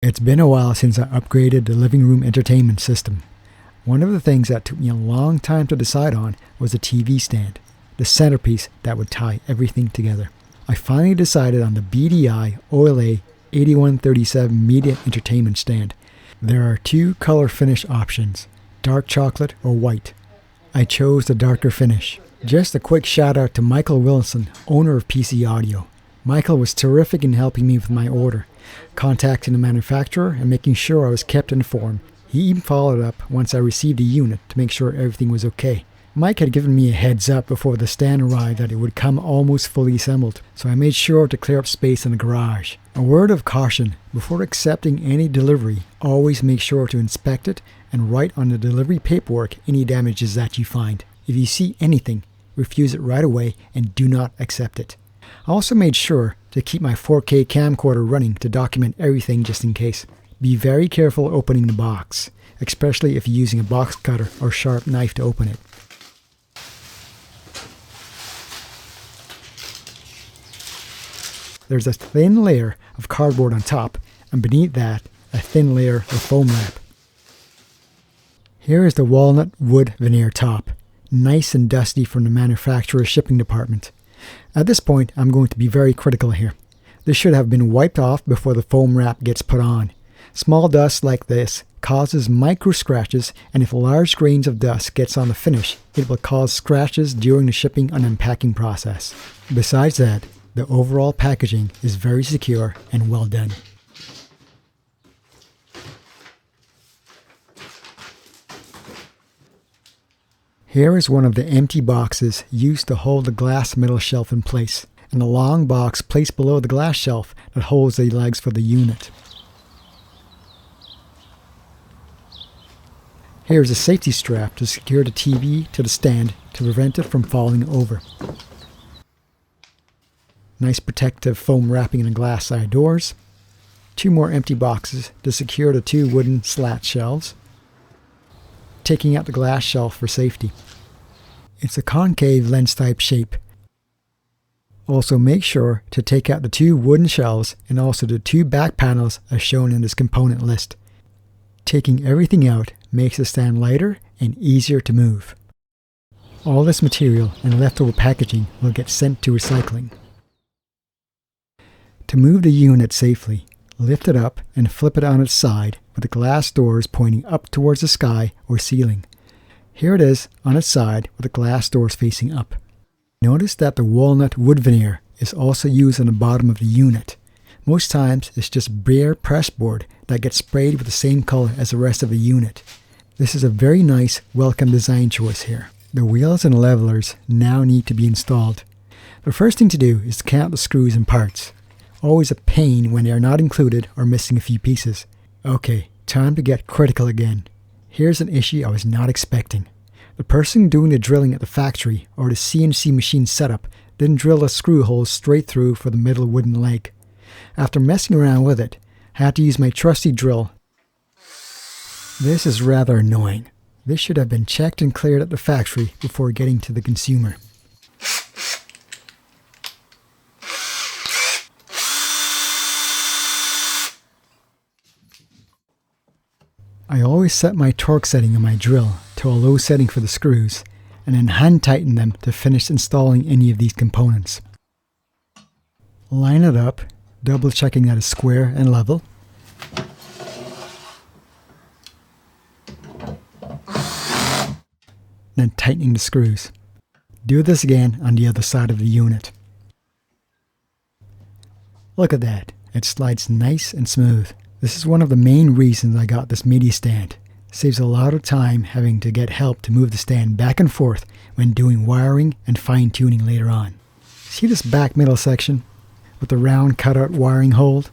It's been a while since I upgraded the living room entertainment system. One of the things that took me a long time to decide on was the TV stand, the centerpiece that would tie everything together. I finally decided on the BDI OLA 8137 media entertainment stand. There are two color finish options, dark chocolate or white. I chose the darker finish. Just a quick shout out to Michael Wilson, owner of PC Audio. Michael was terrific in helping me with my order, contacting the manufacturer and making sure I was kept informed. He even followed up once I received a unit to make sure everything was okay. Mike had given me a heads up before the stand arrived that it would come almost fully assembled, so I made sure to clear up space in the garage. A word of caution, before accepting any delivery, always make sure to inspect it and write on the delivery paperwork any damages that you find. If you see anything, refuse it right away and do not accept it. I also made sure to keep my 4K camcorder running to document everything just in case. Be very careful opening the box, especially if you're using a box cutter or sharp knife to open it. There's a thin layer of cardboard on top, and beneath that, a thin layer of foam wrap. Here is the walnut wood veneer top, nice and dusty from the manufacturer's shipping department. At this point, I'm going to be very critical here. This should have been wiped off before the foam wrap gets put on. Small dust like this causes micro scratches, and if large grains of dust gets on the finish, it will cause scratches during the shipping and unpacking process. Besides that, the overall packaging is very secure and well done. Here is one of the empty boxes used to hold the glass middle shelf in place, and a long box placed below the glass shelf that holds the legs for the unit. Here is a safety strap to secure the TV to the stand to prevent it from falling over. Nice protective foam wrapping in the glass side doors. Two more empty boxes to secure the two wooden slat shelves. Taking out the glass shelf for safety. It's a concave lens type shape. Also make sure to take out the two wooden shelves and also the two back panels as shown in this component list. Taking everything out makes the stand lighter and easier to move. All this material and leftover packaging will get sent to recycling. To move the unit safely, lift it up and flip it on its side with the glass doors pointing up towards the sky or ceiling. Here it is on its side with the glass doors facing up. Notice that the walnut wood veneer is also used on the bottom of the unit. Most times it's just bare pressboard that gets sprayed with the same color as the rest of the unit. This is a very nice, welcome design choice here. The wheels and levelers now need to be installed. The first thing to do is to count the screws and parts. Always a pain when they are not included or missing a few pieces. Okay, time to get critical again. Here's an issue I was not expecting. The person doing the drilling at the factory or the CNC machine setup didn't drill the screw holes straight through for the middle wooden leg. After messing around with it, I had to use my trusty drill. This is rather annoying. This should have been checked and cleared at the factory before getting to the consumer. I always set my torque setting on my drill to a low setting for the screws, and then hand tighten them to finish installing any of these components. Line it up, double checking that it's square and level. Then tightening the screws. Do this again on the other side of the unit. Look at that, it slides nice and smooth. This is one of the main reasons I got this media stand. Saves a lot of time having to get help to move the stand back and forth when doing wiring and fine tuning later on. See this back middle section with the round cutout wiring hole?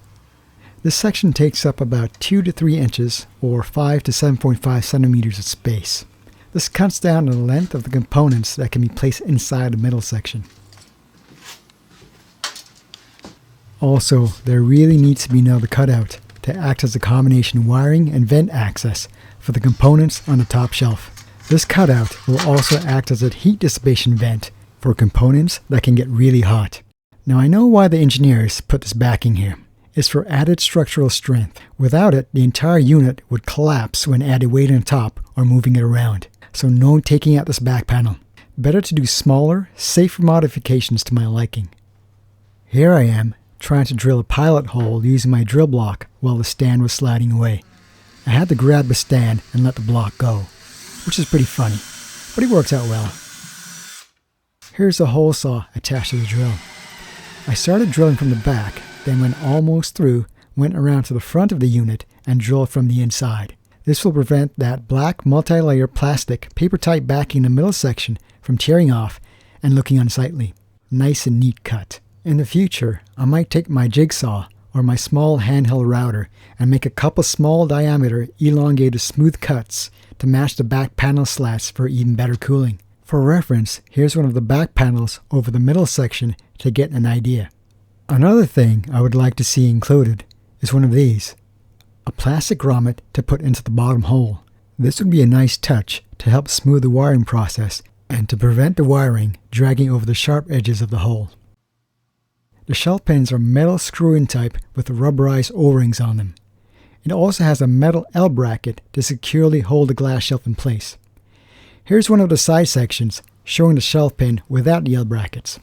This section takes up about 2 to 3 inches or 5 to 7.5 centimeters of space. This cuts down the length of the components that can be placed inside the middle section. Also, there really needs to be another cutout to act as a combination wiring and vent access for the components on the top shelf. This cutout will also act as a heat dissipation vent for components that can get really hot. Now I know why the engineers put this backing here. is for added structural strength. Without it, the entire unit would collapse when added weight on top or moving it around. So no taking out this back panel. Better to do smaller, safer modifications to my liking. Here I am, trying to drill a pilot hole using my drill block while the stand was sliding away. I had to grab the stand and let the block go, which is pretty funny, but it works out well. Here's the hole saw attached to the drill. I started drilling from the back, then when almost through, went around to the front of the unit and drilled from the inside. This will prevent that black multi-layer plastic paper-tight backing in the middle section from tearing off and looking unsightly. Nice and neat cut. In the future, I might take my jigsaw or my small handheld router and make a couple small diameter elongated smooth cuts to match the back panel slats for even better cooling. For reference, here's one of the back panels over the middle section to get an idea. Another thing I would like to see included is one of these. A plastic grommet to put into the bottom hole. This would be a nice touch to help smooth the wiring process and to prevent the wiring dragging over the sharp edges of the hole. The shelf pins are metal screw-in type with rubberized O-rings on them. It also has a metal L-bracket to securely hold the glass shelf in place. Here's one of the side sections showing the shelf pin without the L-brackets.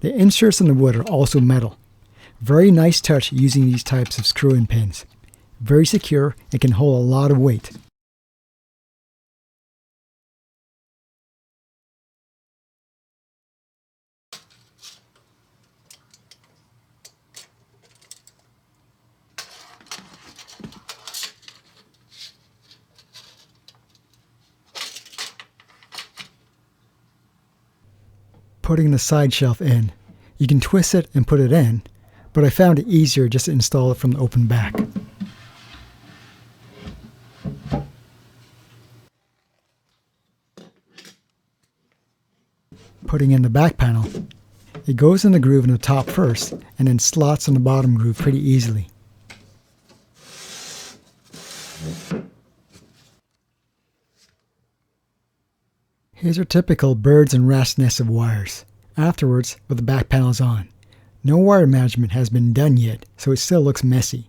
The inserts in the wood are also metal. Very nice touch using these types of screw-in pins. Very secure and can hold a lot of weight. Putting the side shelf in. You can twist it and put it in, but I found it easier just to install it from the open back. Putting in the back panel. It goes in the groove in the top first and then slots in the bottom groove pretty easily. Here's your typical birds and rats nest of wires. Afterwards, with the back panels on. No wire management has been done yet, so it still looks messy.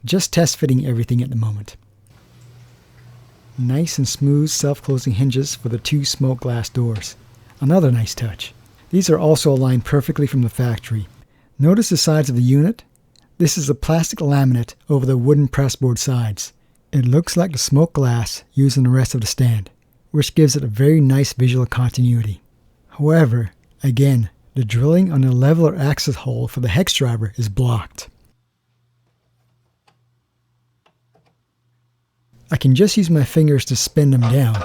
Just test fitting everything at the moment. Nice and smooth self-closing hinges for the two smoke glass doors. Another nice touch. These are also aligned perfectly from the factory. Notice the sides of the unit? This is a plastic laminate over the wooden pressboard sides. It looks like the smoke glass used in the rest of the stand, which gives it a very nice visual continuity. However, again, the drilling on the leveler access hole for the hex driver is blocked. I can just use my fingers to spin them down,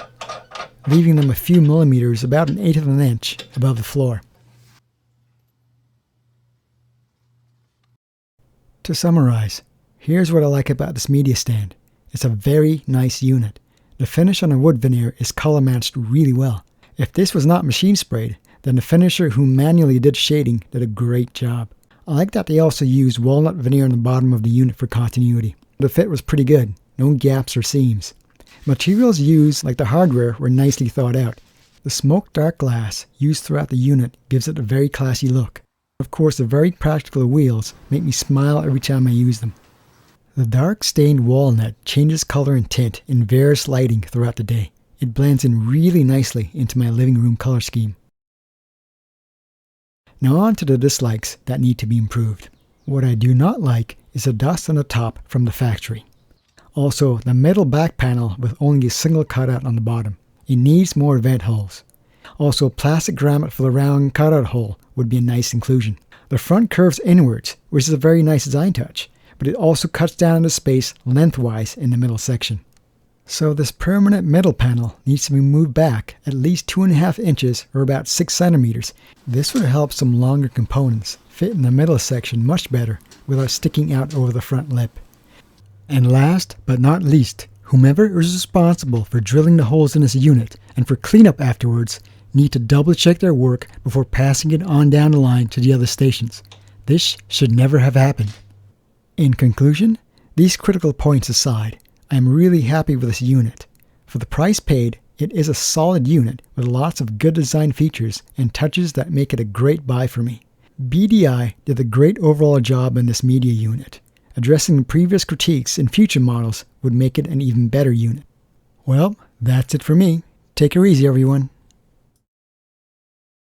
leaving them a few millimeters, about 1/8 of an inch, above the floor. To summarize, here's what I like about this media stand. It's a very nice unit. The finish on the wood veneer is color matched really well. If this was not machine sprayed, then the finisher who manually did shading did a great job. I like that they also used walnut veneer on the bottom of the unit for continuity. The fit was pretty good, no gaps or seams. Materials used, like the hardware, were nicely thought out. The smoked dark glass used throughout the unit gives it a very classy look. Of course, the very practical wheels make me smile every time I use them. The dark stained walnut changes color and tint in various lighting throughout the day. It blends in really nicely into my living room color scheme. Now on to the dislikes that need to be improved. What I do not like is the dust on the top from the factory. Also, the metal back panel with only a single cutout on the bottom. It needs more vent holes. Also, plastic grommet for the round cutout hole would be a nice inclusion. The front curves inwards, which is a very nice design touch, but it also cuts down the space lengthwise in the middle section. So this permanent middle panel needs to be moved back at least 2.5 inches or about 6 centimeters. This would help some longer components fit in the middle section much better without sticking out over the front lip. And last but not least, whomever is responsible for drilling the holes in this unit and for cleanup afterwards need to double check their work before passing it on down the line to the other stations. This should never have happened. In conclusion, these critical points aside, I am really happy with this unit. For the price paid, it is a solid unit with lots of good design features and touches that make it a great buy for me. BDI did a great overall job in this media unit. Addressing the previous critiques in future models would make it an even better unit. Well, that's it for me. Take her easy, everyone.